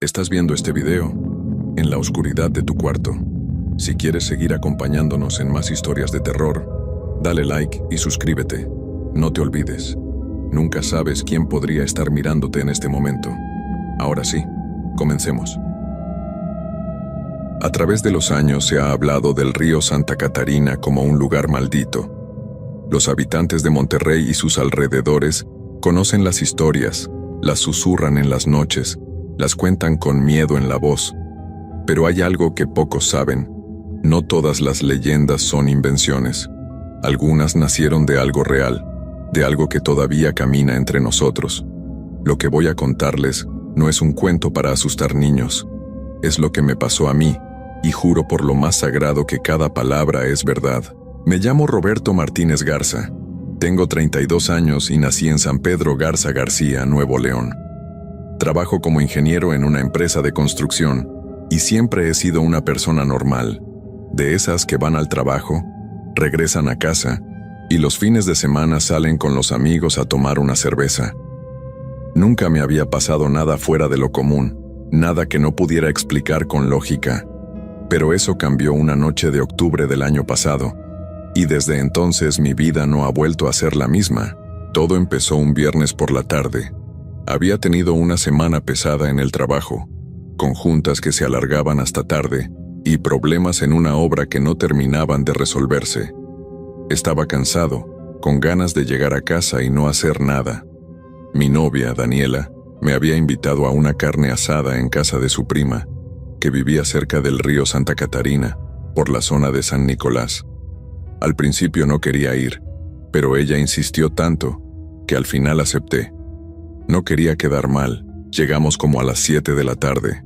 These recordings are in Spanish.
Estás viendo este video en la oscuridad de tu cuarto. Si quieres seguir acompañándonos en más historias de terror, dale like y suscríbete. No te olvides, nunca sabes quién podría estar mirándote en este momento. Ahora sí, comencemos. A través de los años se ha hablado del río Santa Catarina como un lugar maldito. Los habitantes de Monterrey y sus alrededores conocen las historias, las susurran en las noches, las cuentan con miedo en la voz. Pero hay algo que pocos saben. No todas las leyendas son invenciones. Algunas nacieron de algo real, de algo que todavía camina entre nosotros. Lo que voy a contarles no es un cuento para asustar niños. Es lo que me pasó a mí, y juro por lo más sagrado que cada palabra es verdad. Me llamo Roberto Martínez Garza. Tengo 32 años y nací en San Pedro Garza García, Nuevo León. Trabajo como ingeniero en una empresa de construcción y siempre he sido una persona normal, de esas que van al trabajo, regresan a casa y los fines de semana salen con los amigos a tomar una cerveza. Nunca me había pasado nada fuera de lo común, nada que no pudiera explicar con lógica, pero eso cambió una noche de octubre del año pasado, y desde entonces mi vida no ha vuelto a ser la misma. Todo empezó un viernes por la tarde. Había tenido una semana pesada en el trabajo, con juntas que se alargaban hasta tarde y problemas en una obra que no terminaban de resolverse. Estaba cansado, con ganas de llegar a casa y no hacer nada. Mi novia, Daniela, me había invitado a una carne asada en casa de su prima, que vivía cerca del río Santa Catarina, por la zona de San Nicolás. Al principio no quería ir, pero ella insistió tanto que al final acepté. No quería quedar mal. Llegamos como a las 7 de la tarde.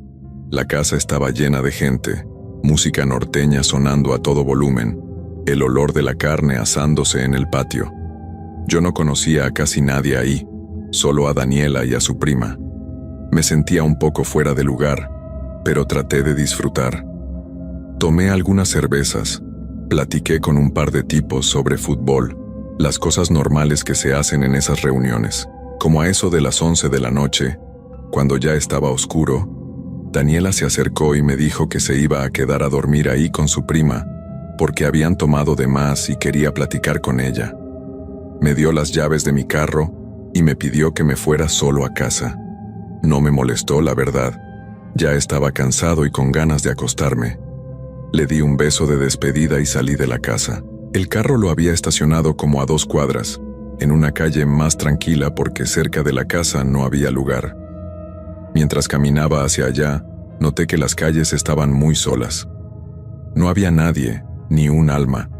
La casa estaba llena de gente, música norteña sonando a todo volumen, el olor de la carne asándose en el patio. Yo no conocía a casi nadie ahí, solo a Daniela y a su prima. Me sentía un poco fuera de lugar, pero traté de disfrutar. Tomé algunas cervezas, platiqué con un par de tipos sobre fútbol, las cosas normales que se hacen en esas reuniones. Como a eso de las 11 de la noche, cuando ya estaba oscuro, Daniela se acercó y me dijo que se iba a quedar a dormir ahí con su prima, porque habían tomado de más y quería platicar con ella. Me dio las llaves de mi carro y me pidió que me fuera solo a casa. No me molestó, la verdad. Ya estaba cansado y con ganas de acostarme. Le di un beso de despedida y salí de la casa. El carro lo había estacionado como a 2 cuadras, en una calle más tranquila porque cerca de la casa no había lugar. Mientras caminaba hacia allá, noté que las calles estaban muy solas. No había nadie, ni un alma.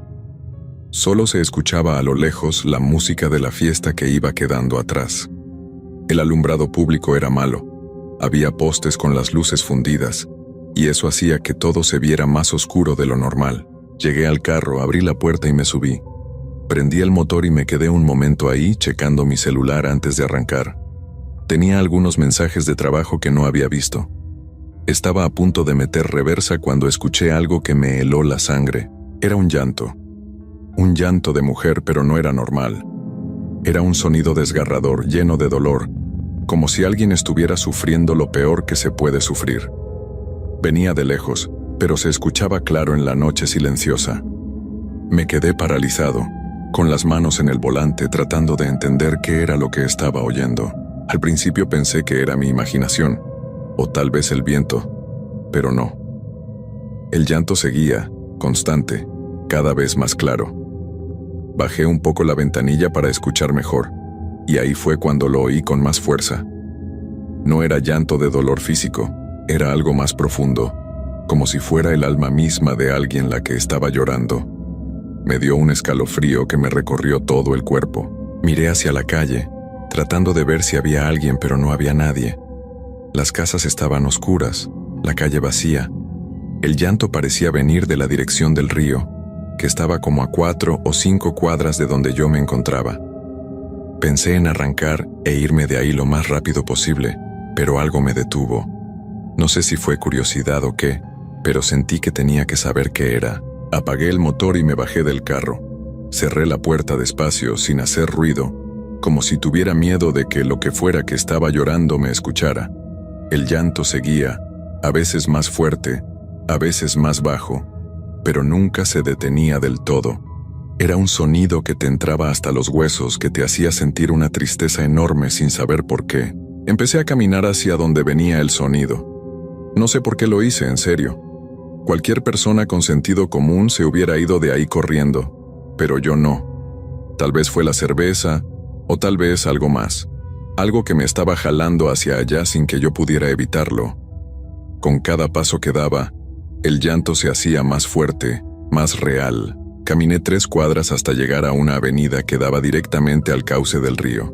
Solo se escuchaba a lo lejos la música de la fiesta que iba quedando atrás. El alumbrado público era malo. Había postes con las luces fundidas, y eso hacía que todo se viera más oscuro de lo normal. Llegué al carro, abrí la puerta y me subí. Prendí el motor y me quedé un momento ahí checando mi celular antes de arrancar. Tenía algunos mensajes de trabajo que no había visto. Estaba a punto de meter reversa cuando escuché algo que me heló la sangre. Era un llanto. Un llanto de mujer, pero no era normal. Era un sonido desgarrador, lleno de dolor, como si alguien estuviera sufriendo lo peor que se puede sufrir. Venía de lejos, pero se escuchaba claro en la noche silenciosa. Me quedé paralizado, con las manos en el volante tratando de entender qué era lo que estaba oyendo. Al principio pensé que era mi imaginación, o tal vez el viento, pero no. El llanto seguía, constante, cada vez más claro. Bajé un poco la ventanilla para escuchar mejor, y ahí fue cuando lo oí con más fuerza. No era llanto de dolor físico, era algo más profundo, como si fuera el alma misma de alguien la que estaba llorando. Me dio un escalofrío que me recorrió todo el cuerpo. Miré hacia la calle, tratando de ver si había alguien, pero no había nadie. Las casas estaban oscuras, la calle vacía. El llanto parecía venir de la dirección del río, que estaba como a 4 o 5 cuadras de donde yo me encontraba. Pensé en arrancar e irme de ahí lo más rápido posible, pero algo me detuvo. No sé si fue curiosidad o qué, pero sentí que tenía que saber qué era. Apagué el motor y me bajé del carro. Cerré la puerta despacio, sin hacer ruido, como si tuviera miedo de que lo que fuera que estaba llorando me escuchara. El llanto seguía, a veces más fuerte, a veces más bajo, pero nunca se detenía del todo. Era un sonido que te entraba hasta los huesos, que te hacía sentir una tristeza enorme sin saber por qué. Empecé a caminar hacia donde venía el sonido. No sé por qué lo hice, en serio. Cualquier persona con sentido común se hubiera ido de ahí corriendo, pero yo no. Tal vez fue la cerveza, o tal vez algo más. Algo que me estaba jalando hacia allá sin que yo pudiera evitarlo. Con cada paso que daba, el llanto se hacía más fuerte, más real. Caminé 3 cuadras hasta llegar a una avenida que daba directamente al cauce del río.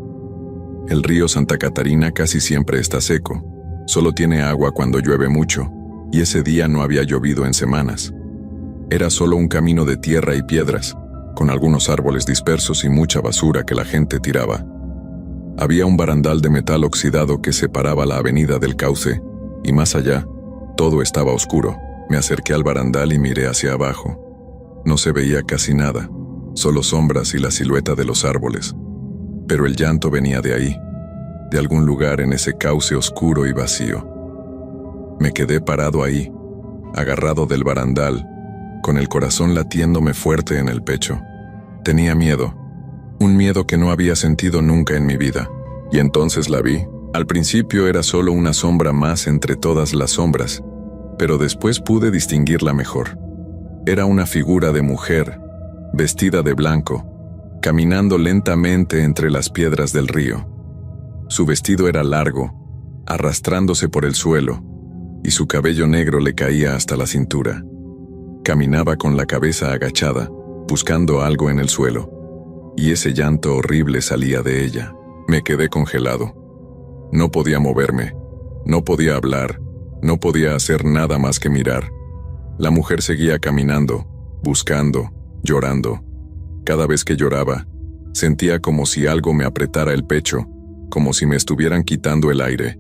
El río Santa Catarina casi siempre está seco. Solo tiene agua cuando llueve mucho, y ese día no había llovido en semanas. Era solo un camino de tierra y piedras, con algunos árboles dispersos y mucha basura que la gente tiraba. Había un barandal de metal oxidado que separaba la avenida del cauce, y más allá, todo estaba oscuro. Me acerqué al barandal y miré hacia abajo. No se veía casi nada, solo sombras y la silueta de los árboles. Pero el llanto venía de ahí, de algún lugar en ese cauce oscuro y vacío. Me quedé parado ahí, agarrado del barandal, con el corazón latiéndome fuerte en el pecho. Tenía miedo, un miedo que no había sentido nunca en mi vida. Y entonces la vi. Al principio era solo una sombra más entre todas las sombras, pero después pude distinguirla mejor. Era una figura de mujer, vestida de blanco, caminando lentamente entre las piedras del río. Su vestido era largo, arrastrándose por el suelo, y su cabello negro le caía hasta la cintura. Caminaba con la cabeza agachada, buscando algo en el suelo, y ese llanto horrible salía de ella. Me quedé congelado. No podía moverme, no podía hablar, no podía hacer nada más que mirar. La mujer seguía caminando, buscando, llorando. Cada vez que lloraba, sentía como si algo me apretara el pecho, como si me estuvieran quitando el aire.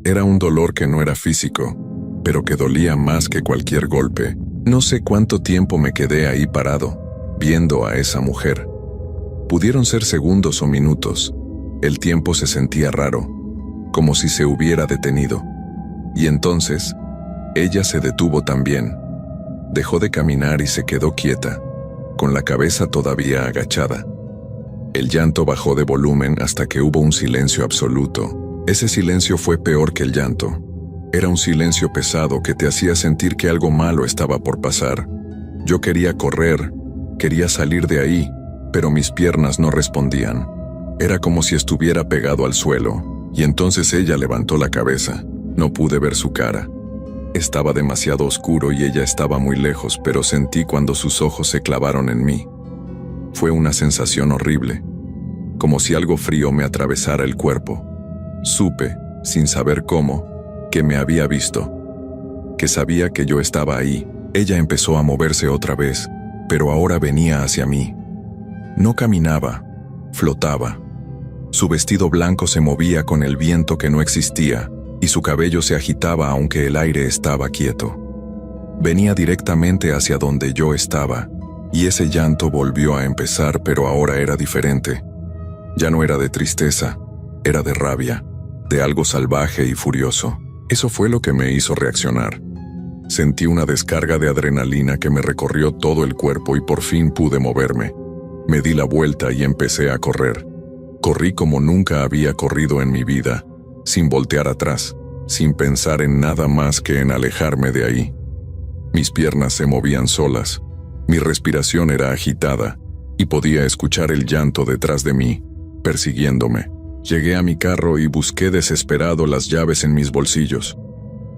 Era un dolor que no era físico, pero que dolía más que cualquier golpe. No sé cuánto tiempo me quedé ahí parado, viendo a esa mujer. Pudieron ser segundos o minutos. El tiempo se sentía raro, como si se hubiera detenido. Y entonces, ella se detuvo también. Dejó de caminar y se quedó quieta, con la cabeza todavía agachada. El llanto bajó de volumen hasta que hubo un silencio absoluto. Ese silencio fue peor que el llanto. Era un silencio pesado que te hacía sentir que algo malo estaba por pasar. Yo quería correr, quería salir de ahí, pero mis piernas no respondían. Era como si estuviera pegado al suelo, y entonces ella levantó la cabeza. No pude ver su cara. Estaba demasiado oscuro y ella estaba muy lejos, pero sentí cuando sus ojos se clavaron en mí. Fue una sensación horrible, como si algo frío me atravesara el cuerpo. Supe, sin saber cómo, que me había visto, que sabía que yo estaba ahí. Ella empezó a moverse otra vez, pero ahora venía hacia mí. No caminaba, flotaba. Su vestido blanco se movía con el viento que no existía, y su cabello se agitaba aunque el aire estaba quieto. Venía directamente hacia donde yo estaba, y ese llanto volvió a empezar, pero ahora era diferente. Ya no era de tristeza, era de rabia, de algo salvaje y furioso. Eso fue lo que me hizo reaccionar. Sentí una descarga de adrenalina que me recorrió todo el cuerpo y por fin pude moverme. Me di la vuelta y empecé a correr. Corrí como nunca había corrido en mi vida, sin voltear atrás, sin pensar en nada más que en alejarme de ahí. Mis piernas se movían solas, mi respiración era agitada, y podía escuchar el llanto detrás de mí, persiguiéndome. Llegué a mi carro y busqué desesperado las llaves en mis bolsillos.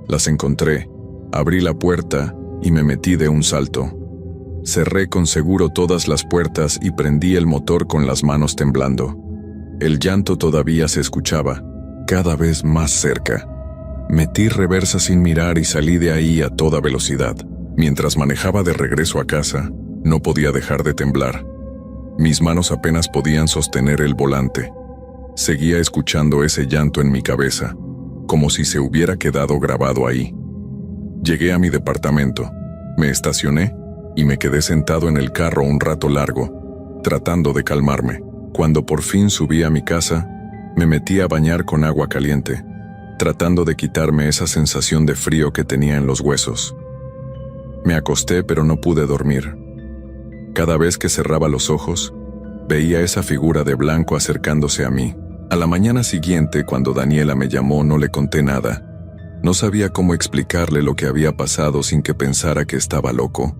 Las encontré, abrí la puerta y me metí de un salto. Cerré con seguro todas las puertas y prendí el motor con las manos temblando. El llanto todavía se escuchaba, cada vez más cerca. Metí reversa sin mirar y salí de ahí a toda velocidad. Mientras manejaba de regreso a casa, no podía dejar de temblar. Mis manos apenas podían sostener el volante. Seguía escuchando ese llanto en mi cabeza, como si se hubiera quedado grabado ahí. Llegué a mi departamento, me estacioné y me quedé sentado en el carro un rato largo, tratando de calmarme. Cuando por fin subí a mi casa, me metí a bañar con agua caliente. tratando de quitarme esa sensación de frío que tenía en los huesos. Me acosté, pero no pude dormir. Cada vez que cerraba los ojos, veía esa figura de blanco acercándose a mí. A la mañana siguiente, cuando Daniela me llamó, no le conté nada. No sabía cómo explicarle lo que había pasado sin que pensara que estaba loco.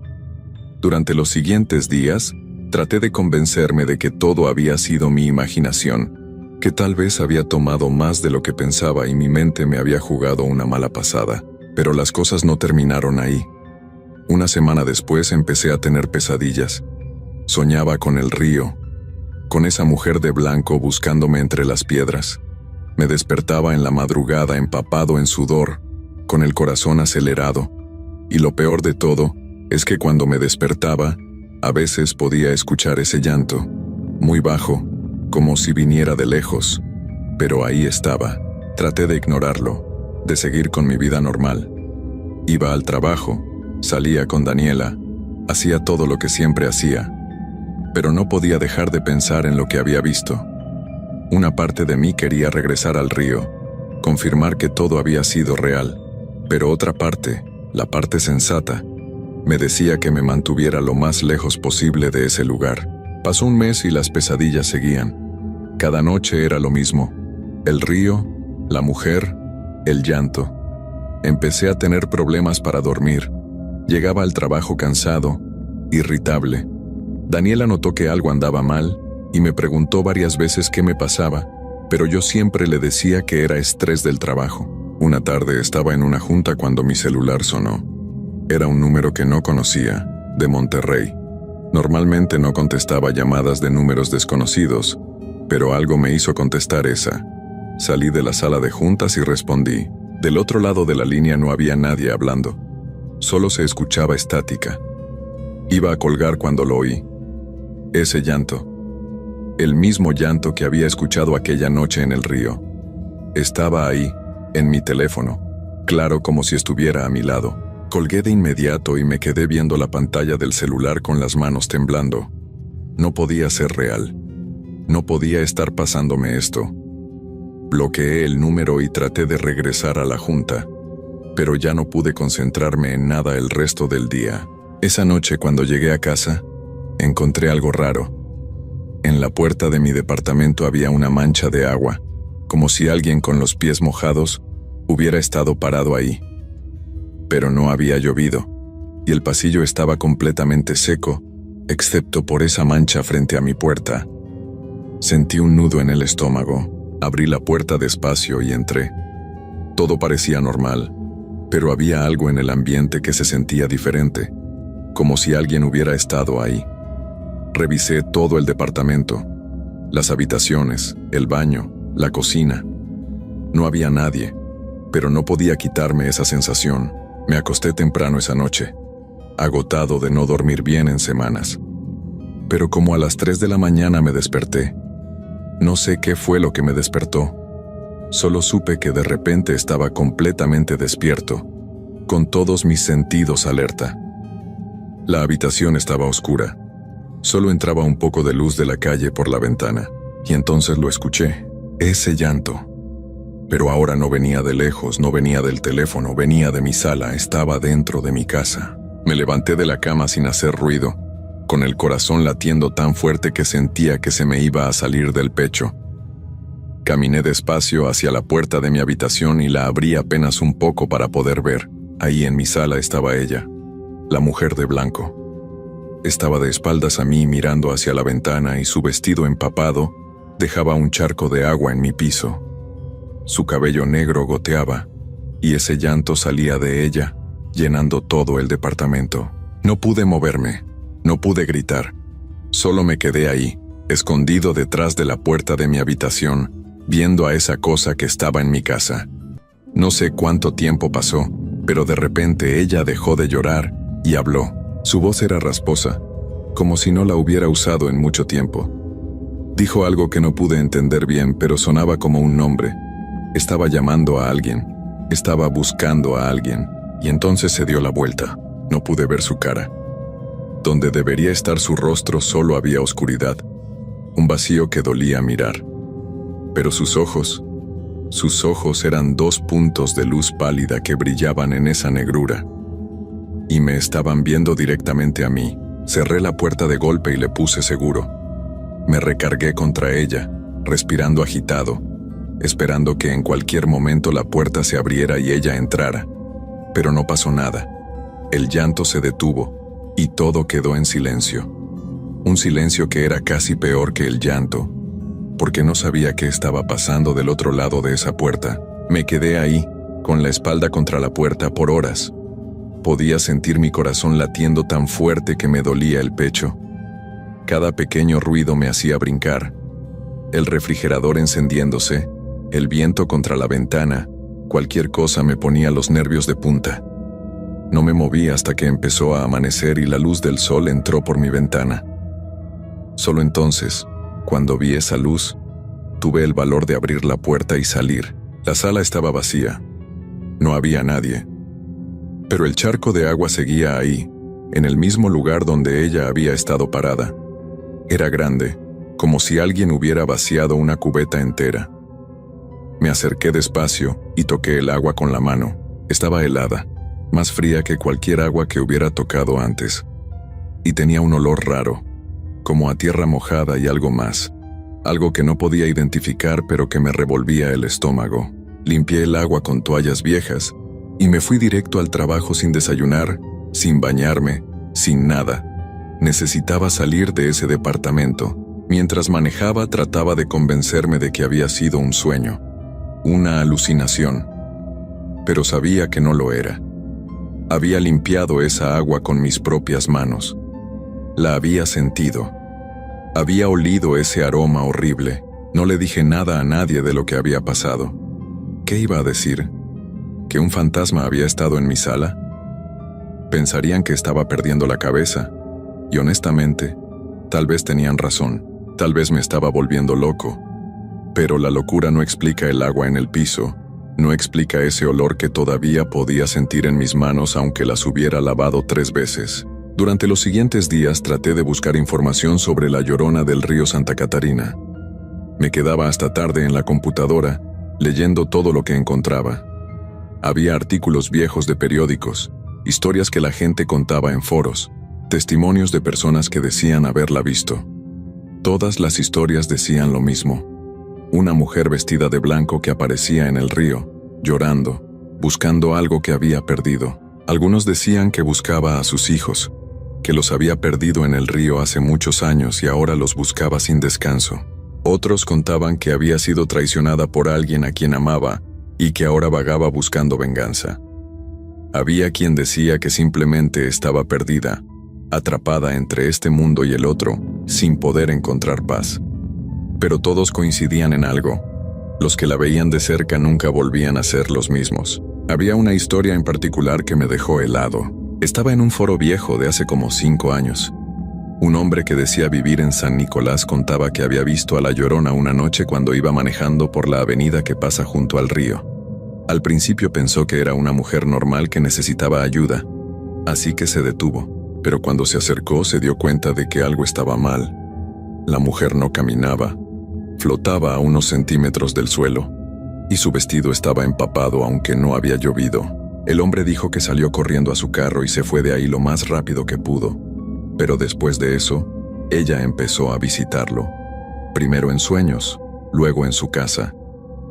Durante los siguientes días, traté de convencerme de que todo había sido mi imaginación, que tal vez había tomado más de lo que pensaba y mi mente me había jugado una mala pasada. Pero las cosas no terminaron ahí. Una semana después empecé a tener pesadillas. Soñaba con el río, con esa mujer de blanco buscándome entre las piedras. Me despertaba en la madrugada empapado en sudor, con el corazón acelerado. Y lo peor de todo es que cuando me despertaba, a veces podía escuchar ese llanto, muy bajo, como si viniera de lejos. Pero ahí estaba. Traté de ignorarlo, de seguir con mi vida normal. Iba al trabajo, salía con Daniela, hacía todo lo que siempre hacía. Pero no podía dejar de pensar en lo que había visto. Una parte de mí quería regresar al río, confirmar que todo había sido real, pero otra parte, la parte sensata, me decía que me mantuviera lo más lejos posible de ese lugar. Pasó un mes y las pesadillas seguían. Cada noche era lo mismo: el río, la mujer, el llanto. Empecé a tener problemas para dormir. Llegaba al trabajo cansado, irritable. Daniela notó que algo andaba mal y me preguntó varias veces qué me pasaba, pero yo siempre le decía que era estrés del trabajo. Una tarde estaba en una junta cuando mi celular sonó. Era un número que no conocía, de Monterrey. Normalmente no contestaba llamadas de números desconocidos, pero algo me hizo contestar esa. Salí de la sala de juntas y respondí. Del otro lado de la línea no había nadie hablando. Solo se escuchaba estática. Iba a colgar cuando lo oí. Ese llanto. El mismo llanto que había escuchado aquella noche en el río. Estaba ahí, en mi teléfono, claro como si estuviera a mi lado. Colgué de inmediato y me quedé viendo la pantalla del celular con las manos temblando. No podía ser real. No podía estar pasándome esto. Bloqueé el número y traté de regresar a la junta, pero ya no pude concentrarme en nada el resto del día. Esa noche, cuando llegué a casa, encontré algo raro. En la puerta de mi departamento había una mancha de agua, como si alguien con los pies mojados hubiera estado parado ahí. Pero no había llovido, y el pasillo estaba completamente seco, excepto por esa mancha frente a mi puerta. Sentí un nudo en el estómago, abrí la puerta despacio y entré. Todo parecía normal, pero había algo en el ambiente que se sentía diferente, como si alguien hubiera estado ahí. Revisé todo el departamento, las habitaciones, el baño, la cocina. No había nadie, pero no podía quitarme esa sensación. Me acosté temprano esa noche, agotado de no dormir bien en semanas. Pero como a las 3 de la mañana me desperté. No sé qué fue lo que me despertó. Solo supe que de repente estaba completamente despierto, con todos mis sentidos alerta. La habitación estaba oscura. Solo entraba un poco de luz de la calle por la ventana, y entonces lo escuché, ese llanto. Pero ahora no venía de lejos, no venía del teléfono, venía de mi sala, estaba dentro de mi casa. Me levanté de la cama sin hacer ruido, con el corazón latiendo tan fuerte que sentía que se me iba a salir del pecho. Caminé despacio hacia la puerta de mi habitación y la abrí apenas un poco para poder ver. Ahí en mi sala estaba ella, la mujer de blanco. Estaba de espaldas a mí mirando hacia la ventana y su vestido empapado dejaba un charco de agua en mi piso. Su cabello negro goteaba, y ese llanto salía de ella, llenando todo el departamento. No pude moverme, no pude gritar. Solo me quedé ahí, escondido detrás de la puerta de mi habitación, viendo a esa cosa que estaba en mi casa. No sé cuánto tiempo pasó, pero de repente ella dejó de llorar y habló. Su voz era rasposa, como si no la hubiera usado en mucho tiempo. Dijo algo que no pude entender bien, pero sonaba como un nombre. Estaba llamando a alguien, estaba buscando a alguien, y entonces se dio la vuelta. No pude ver su cara. Donde debería estar su rostro solo había oscuridad, un vacío que dolía mirar. Pero sus ojos, Sus ojos eran 2 puntos de luz pálida que brillaban en esa negrura. Y me estaban viendo directamente a mí. Cerré la puerta de golpe y le puse seguro. Me recargué contra ella, respirando agitado, esperando que en cualquier momento la puerta se abriera y ella entrara. Pero no pasó nada. El llanto se detuvo y todo quedó en silencio. Un silencio que era casi peor que el llanto, porque no sabía qué estaba pasando del otro lado de esa puerta. Me quedé ahí, con la espalda contra la puerta por horas. Podía sentir mi corazón latiendo tan fuerte que me dolía el pecho. Cada pequeño ruido me hacía brincar. El refrigerador encendiéndose, el viento contra la ventana, cualquier cosa me ponía los nervios de punta. No me moví hasta que empezó a amanecer y la luz del sol entró por mi ventana. Solo entonces, cuando vi esa luz, tuve el valor de abrir la puerta y salir. La sala estaba vacía. No había nadie. Pero el charco de agua seguía ahí, en el mismo lugar donde ella había estado parada. Era grande, como si alguien hubiera vaciado una cubeta entera. Me acerqué despacio y toqué el agua con la mano. Estaba helada, más fría que cualquier agua que hubiera tocado antes. Y tenía un olor raro, como a tierra mojada y algo más. Algo que no podía identificar pero que me revolvía el estómago. Limpié el agua con toallas viejas y me fui directo al trabajo sin desayunar, sin bañarme, sin nada. Necesitaba salir de ese departamento. Mientras manejaba trataba de convencerme de que había sido un sueño, una alucinación. Pero sabía que no lo era. Había limpiado esa agua con mis propias manos. La había sentido. Había olido ese aroma horrible. No le dije nada a nadie de lo que había pasado. ¿Qué iba a decir? ¿Que un fantasma había estado en mi sala? Pensarían que estaba perdiendo la cabeza. Y honestamente, tal vez tenían razón. Tal vez me estaba volviendo loco. Pero la locura no explica el agua en el piso. No explica ese olor que todavía podía sentir en mis manos aunque las hubiera lavado 3 veces. Durante los siguientes días traté de buscar información sobre la Llorona del río Santa Catarina. Me quedaba hasta tarde en la computadora, leyendo todo lo que encontraba. Había artículos viejos de periódicos, historias que la gente contaba en foros, testimonios de personas que decían haberla visto. Todas las historias decían lo mismo. Una mujer vestida de blanco que aparecía en el río, llorando, buscando algo que había perdido. Algunos decían que buscaba a sus hijos, que los había perdido en el río hace muchos años y ahora los buscaba sin descanso. Otros contaban que había sido traicionada por alguien a quien amaba y que ahora vagaba buscando venganza. Había quien decía que simplemente estaba perdida, atrapada entre este mundo y el otro, sin poder encontrar paz. Pero todos coincidían en algo. Los que la veían de cerca nunca volvían a ser los mismos. Había una historia en particular que me dejó helado. Estaba en un foro viejo de hace como 5 años. Un hombre que decía vivir en San Nicolás contaba que había visto a la Llorona una noche cuando iba manejando por la avenida que pasa junto al río. Al principio pensó que era una mujer normal que necesitaba ayuda, así que se detuvo, pero cuando se acercó se dio cuenta de que algo estaba mal. La mujer no caminaba, flotaba a unos centímetros del suelo, y su vestido estaba empapado aunque no había llovido. El hombre dijo que salió corriendo a su carro y se fue de ahí lo más rápido que pudo. Pero después de eso, ella empezó a visitarlo. Primero en sueños, luego en su casa,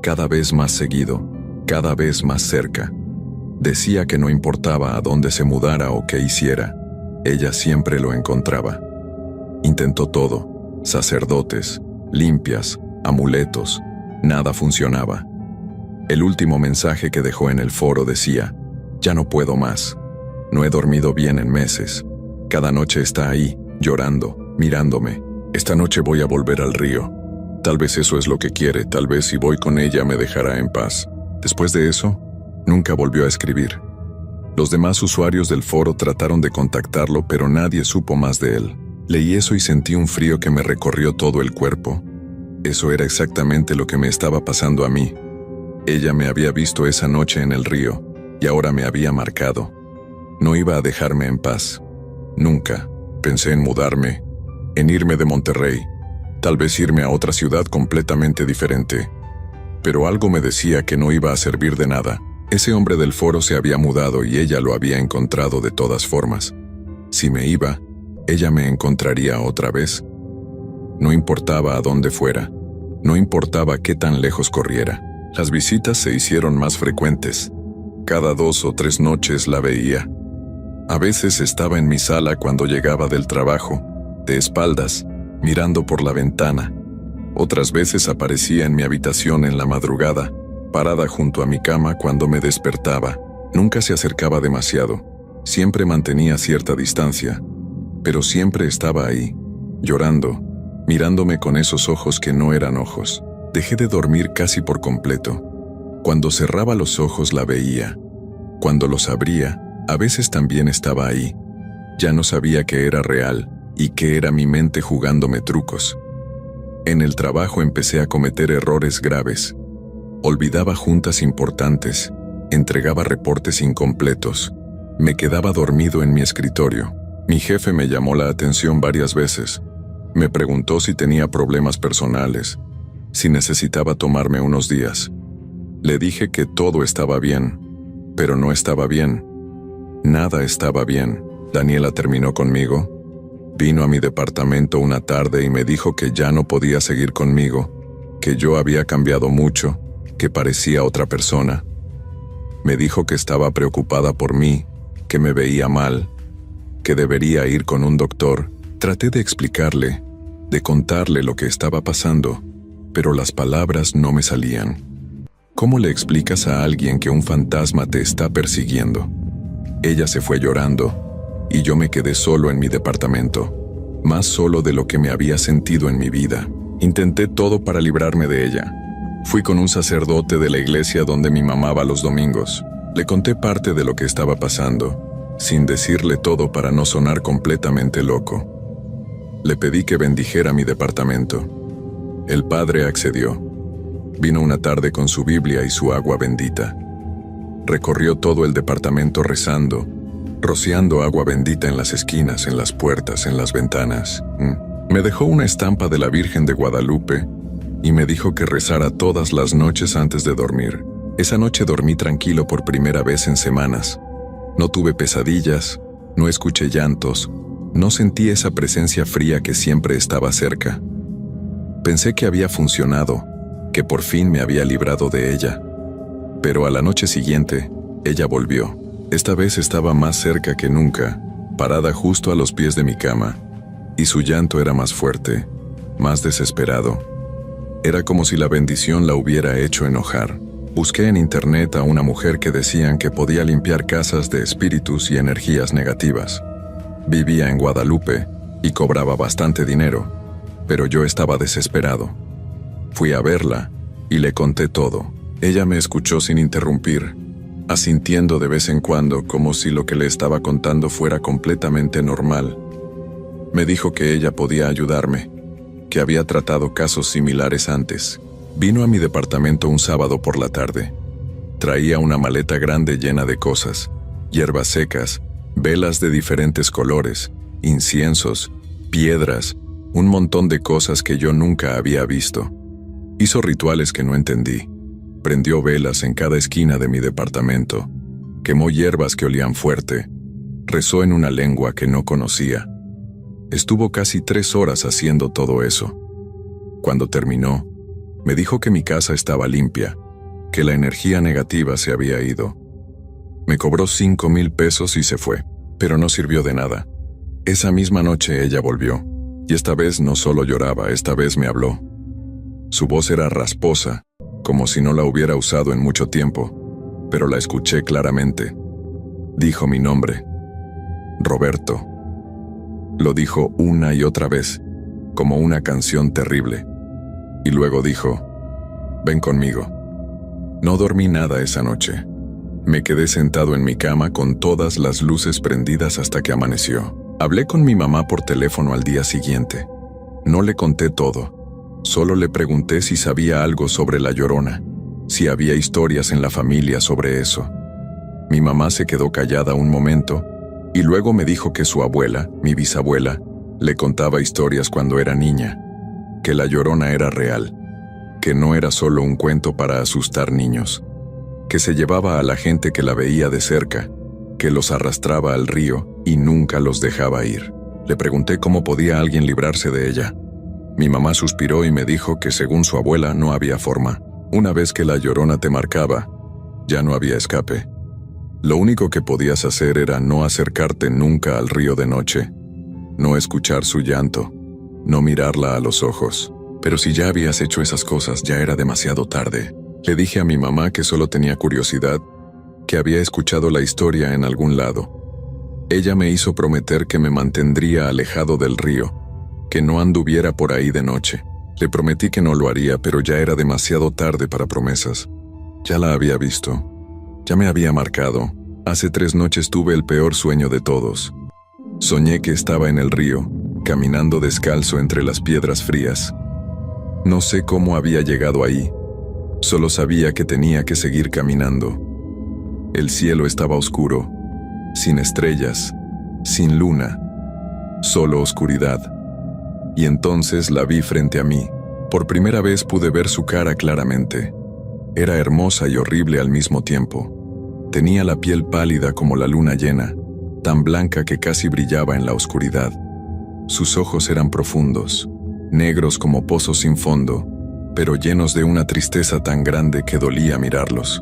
cada vez más seguido, cada vez más cerca. Decía que no importaba a dónde se mudara o qué hiciera, ella siempre lo encontraba. Intentó todo, sacerdotes, limpias, amuletos, nada funcionaba. El último mensaje que dejó en el foro decía: «Ya no puedo más. No he dormido bien en meses. Cada noche está ahí, llorando, mirándome. Esta noche voy a volver al río. Tal vez eso es lo que quiere, tal vez si voy con ella me dejará en paz». Después de eso, nunca volvió a escribir. Los demás usuarios del foro trataron de contactarlo, pero nadie supo más de él. Leí eso y sentí un frío que me recorrió todo el cuerpo. Eso era exactamente lo que me estaba pasando a mí. Ella me había visto esa noche en el río, y ahora me había marcado. No iba a dejarme en paz. Nunca. Pensé en mudarme, en irme de Monterrey, tal vez irme a otra ciudad completamente diferente. Pero algo me decía que no iba a servir de nada. Ese hombre del foro se había mudado y ella lo había encontrado de todas formas. Si me iba, ella me encontraría otra vez. No importaba a dónde fuera, no importaba qué tan lejos corriera. Las visitas se hicieron más frecuentes. Cada 2 o 3 noches la veía. A veces estaba en mi sala cuando llegaba del trabajo, de espaldas, mirando por la ventana. Otras veces aparecía en mi habitación en la madrugada, parada junto a mi cama cuando me despertaba. Nunca se acercaba demasiado, siempre mantenía cierta distancia, pero siempre estaba ahí, llorando, mirándome con esos ojos que no eran ojos. Dejé de dormir casi por completo. Cuando cerraba los ojos la veía. Cuando los abría, a veces también estaba ahí. Ya no sabía que era real y que era mi mente jugándome trucos. En el trabajo empecé a cometer errores graves. Olvidaba juntas importantes, entregaba reportes incompletos. Me quedaba dormido en mi escritorio. Mi jefe me llamó la atención varias veces. Me preguntó si tenía problemas personales, si necesitaba tomarme unos días. Le dije que todo estaba bien, pero no estaba bien. Nada estaba bien. Daniela terminó conmigo. Vino a mi departamento una tarde y me dijo que ya no podía seguir conmigo, que yo había cambiado mucho, que parecía otra persona. Me dijo que estaba preocupada por mí, que me veía mal, que debería ir con un doctor. Traté de explicarle, de contarle lo que estaba pasando, pero las palabras no me salían. ¿Cómo le explicas a alguien que un fantasma te está persiguiendo? Ella se fue llorando, y yo me quedé solo en mi departamento, más solo de lo que me había sentido en mi vida. Intenté todo para librarme de ella. Fui con un sacerdote de la iglesia donde mi mamá va los domingos. Le conté parte de lo que estaba pasando, sin decirle todo para no sonar completamente loco. Le pedí que bendijera mi departamento. El padre accedió. Vino una tarde con su Biblia y su agua bendita. Recorrió todo el departamento rezando, rociando agua bendita en las esquinas, en las puertas, en las ventanas. Me dejó una estampa de la Virgen de Guadalupe y me dijo que rezara todas las noches antes de dormir. Esa noche dormí tranquilo por primera vez en semanas. No tuve pesadillas, no escuché llantos, no sentí esa presencia fría que siempre estaba cerca. Pensé que había funcionado, que por fin me había librado de ella. Pero a la noche siguiente, ella volvió. Esta vez estaba más cerca que nunca, parada justo a los pies de mi cama, y su llanto era más fuerte, más desesperado. Era como si la bendición la hubiera hecho enojar. Busqué en internet a una mujer que decían que podía limpiar casas de espíritus y energías negativas. Vivía en Guadalupe y cobraba bastante dinero, pero yo estaba desesperado. Fui a verla y le conté todo. Ella me escuchó sin interrumpir, asintiendo de vez en cuando como si lo que le estaba contando fuera completamente normal. Me dijo que ella podía ayudarme, que había tratado casos similares antes. Vino a mi departamento un sábado por la tarde. Traía una maleta grande llena de cosas, hierbas secas, velas de diferentes colores, inciensos, piedras, un montón de cosas que yo nunca había visto. Hizo rituales que no entendí. Prendió velas en cada esquina de mi departamento. Quemó hierbas que olían fuerte. Rezó en una lengua que no conocía. Estuvo casi 3 horas haciendo todo eso. Cuando terminó, me dijo que mi casa estaba limpia, que la energía negativa se había ido. Me cobró 5,000 pesos y se fue, pero no sirvió de nada. Esa misma noche ella volvió, y esta vez no solo lloraba, esta vez me habló. Su voz era rasposa, como si no la hubiera usado en mucho tiempo, pero la escuché claramente. Dijo mi nombre, Roberto. Lo dijo una y otra vez, como una canción terrible. Y luego dijo, ven conmigo. No dormí nada esa noche. Me quedé sentado en mi cama con todas las luces prendidas hasta que amaneció. Hablé con mi mamá por teléfono al día siguiente. No le conté todo. Solo le pregunté si sabía algo sobre La Llorona, si había historias en la familia sobre eso. Mi mamá se quedó callada un momento y luego me dijo que su abuela, mi bisabuela, le contaba historias cuando era niña, que La Llorona era real, que no era solo un cuento para asustar niños, que se llevaba a la gente que la veía de cerca, que los arrastraba al río y nunca los dejaba ir. Le pregunté cómo podía alguien librarse de ella. Mi mamá suspiró y me dijo que según su abuela no había forma. Una vez que la Llorona te marcaba, ya no había escape. Lo único que podías hacer era no acercarte nunca al río de noche, no escuchar su llanto, no mirarla a los ojos. Pero si ya habías hecho esas cosas, ya era demasiado tarde. Le dije a mi mamá que solo tenía curiosidad, que había escuchado la historia en algún lado. Ella me hizo prometer que me mantendría alejado del río, que no anduviera por ahí de noche. Le prometí que no lo haría, pero ya era demasiado tarde para promesas. Ya la había visto. Ya me había marcado. Hace 3 noches tuve el peor sueño de todos. Soñé que estaba en el río, caminando descalzo entre las piedras frías. No sé cómo había llegado ahí. Solo sabía que tenía que seguir caminando. El cielo estaba oscuro, sin estrellas, sin luna, solo oscuridad. Y entonces la vi frente a mí. Por primera vez pude ver su cara claramente. Era hermosa y horrible al mismo tiempo. Tenía la piel pálida como la luna llena, tan blanca que casi brillaba en la oscuridad. Sus ojos eran profundos, negros como pozos sin fondo, pero llenos de una tristeza tan grande que dolía mirarlos.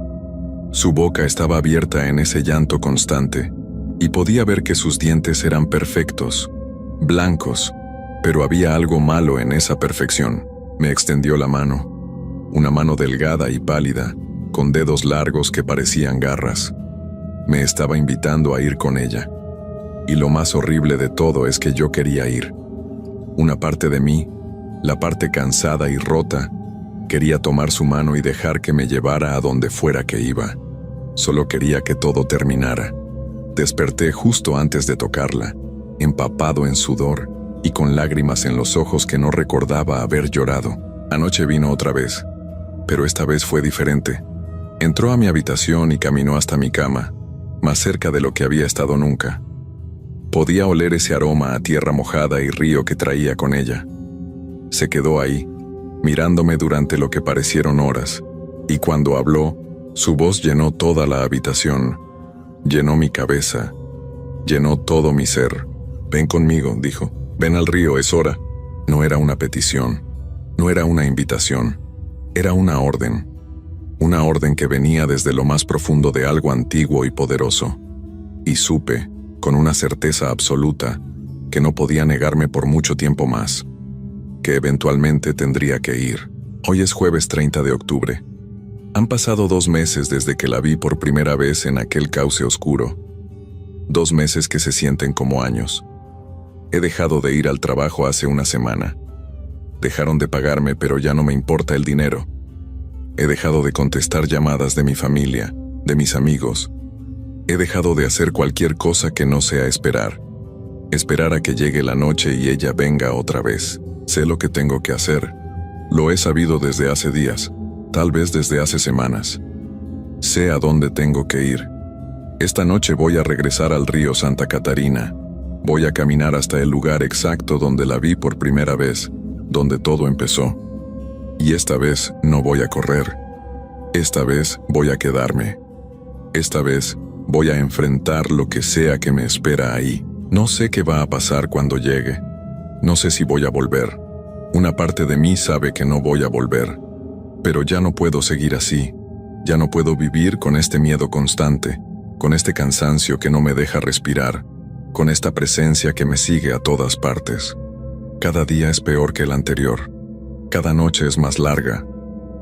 Su boca estaba abierta en ese llanto constante, y podía ver que sus dientes eran perfectos, blancos, pero había algo malo en esa perfección. Me extendió la mano, una mano delgada y pálida, con dedos largos que parecían garras. Me estaba invitando a ir con ella. Y lo más horrible de todo es que yo quería ir. Una parte de mí, la parte cansada y rota, quería tomar su mano y dejar que me llevara a donde fuera que iba. Solo quería que todo terminara. Desperté justo antes de tocarla, empapado en sudor y con lágrimas en los ojos que no recordaba haber llorado. Anoche vino otra vez, pero esta vez fue diferente. Entró a mi habitación y caminó hasta mi cama, más cerca de lo que había estado nunca. Podía oler ese aroma a tierra mojada y río que traía con ella. Se quedó ahí, mirándome durante lo que parecieron horas, y cuando habló, su voz llenó toda la habitación, llenó mi cabeza, llenó todo mi ser. «Ven conmigo», dijo. «Ven al río, es hora». No era una petición, no era una invitación, era una orden. Una orden que venía desde lo más profundo de algo antiguo y poderoso. Y supe, con una certeza absoluta, que no podía negarme por mucho tiempo más, que eventualmente tendría que ir. Hoy es jueves 30 de octubre. Han pasado 2 meses desde que la vi por primera vez en aquel cauce oscuro. 2 meses que se sienten como años. He dejado de ir al trabajo hace una semana. Dejaron de pagarme, pero ya no me importa el dinero. He dejado de contestar llamadas de mi familia, de mis amigos. He dejado de hacer cualquier cosa que no sea esperar. Esperar a que llegue la noche y ella venga otra vez. Sé lo que tengo que hacer. Lo he sabido desde hace días, tal vez desde hace semanas. Sé a dónde tengo que ir. Esta noche voy a regresar al río Santa Catarina. Voy a caminar hasta el lugar exacto donde la vi por primera vez, donde todo empezó. Y esta vez no voy a correr. Esta vez voy a quedarme. Esta vez voy a enfrentar lo que sea que me espera ahí. No sé qué va a pasar cuando llegue. No sé si voy a volver. Una parte de mí sabe que no voy a volver. Pero ya no puedo seguir así. Ya no puedo vivir con este miedo constante, con este cansancio que no me deja respirar, con esta presencia que me sigue a todas partes. Cada día es peor que el anterior. Cada noche es más larga,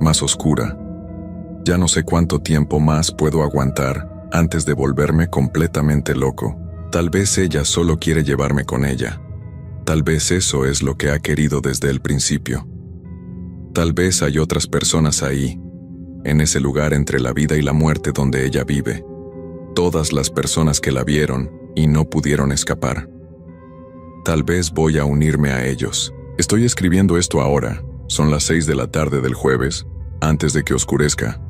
más oscura. Ya no sé cuánto tiempo más puedo aguantar antes de volverme completamente loco. Tal vez ella solo quiere llevarme con ella. Tal vez eso es lo que ha querido desde el principio. Tal vez hay otras personas ahí, en ese lugar entre la vida y la muerte donde ella vive. Todas las personas que la vieron y no pudieron escapar. Tal vez voy a unirme a ellos. Estoy escribiendo esto ahora. Son las 6 de la tarde del jueves, antes de que oscurezca.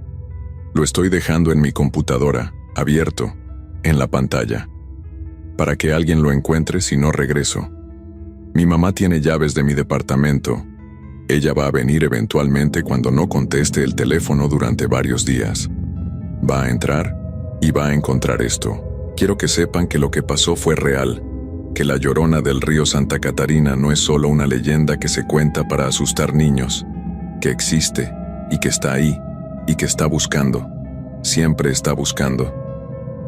Lo estoy dejando en mi computadora, abierto, en la pantalla, para que alguien lo encuentre si no regreso. Mi mamá tiene llaves de mi departamento. Ella va a venir eventualmente cuando no conteste el teléfono durante varios días. Va a entrar y va a encontrar esto. Quiero que sepan que lo que pasó fue real, que la Llorona del río Santa Catarina no es solo una leyenda que se cuenta para asustar niños, que existe y que está ahí y que está buscando. Siempre está buscando.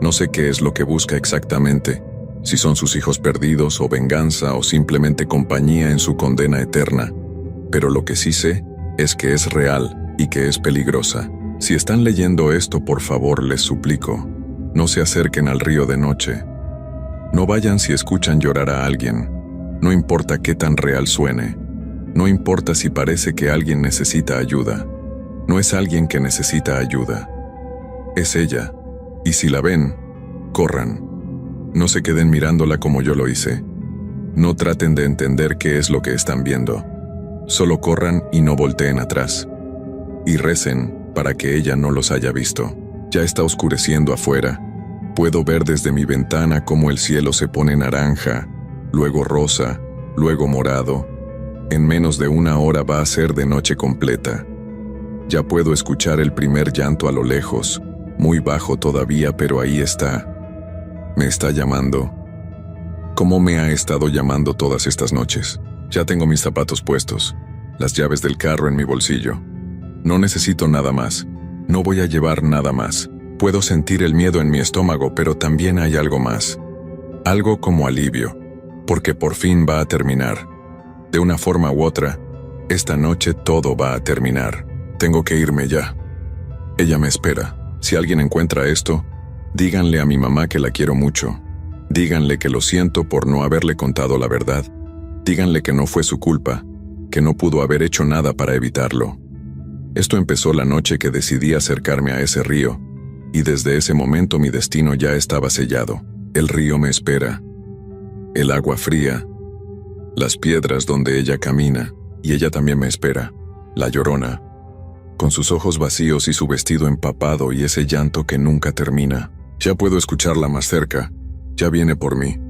No sé qué es lo que busca exactamente, si son sus hijos perdidos o venganza o simplemente compañía en su condena eterna, pero lo que sí sé es que es real y que es peligrosa. Si están leyendo esto, por favor, les suplico, no se acerquen al río de noche. No vayan si escuchan llorar a alguien, no importa qué tan real suene, no importa si parece que alguien necesita ayuda. No es alguien que necesita ayuda, es ella, y si la ven, corran. No se queden mirándola como yo lo hice. No traten de entender qué es lo que están viendo. Solo corran y no volteen atrás. Y recen para que ella no los haya visto. Ya está oscureciendo afuera. Puedo ver desde mi ventana cómo el cielo se pone naranja, luego rosa, luego morado. En menos de una hora va a ser de noche completa. Ya puedo escuchar el primer llanto a lo lejos, muy bajo todavía, pero ahí está. Me está llamando. ¿Cómo me ha estado llamando todas estas noches? Ya tengo mis zapatos puestos, las llaves del carro en mi bolsillo. No necesito nada más. No voy a llevar nada más. Puedo sentir el miedo en mi estómago, pero también hay algo más. Algo como alivio, porque por fin va a terminar. De una forma u otra, esta noche todo va a terminar. Tengo que irme ya. Ella me espera. Si alguien encuentra esto, díganle a mi mamá que la quiero mucho. Díganle que lo siento por no haberle contado la verdad. Díganle que no fue su culpa, que no pudo haber hecho nada para evitarlo. Esto empezó la noche que decidí acercarme a ese río, y desde ese momento mi destino ya estaba sellado. El río me espera, el agua fría, las piedras donde ella camina, y ella también me espera, la Llorona, con sus ojos vacíos y su vestido empapado y ese llanto que nunca termina. Ya puedo escucharla más cerca, ya viene por mí.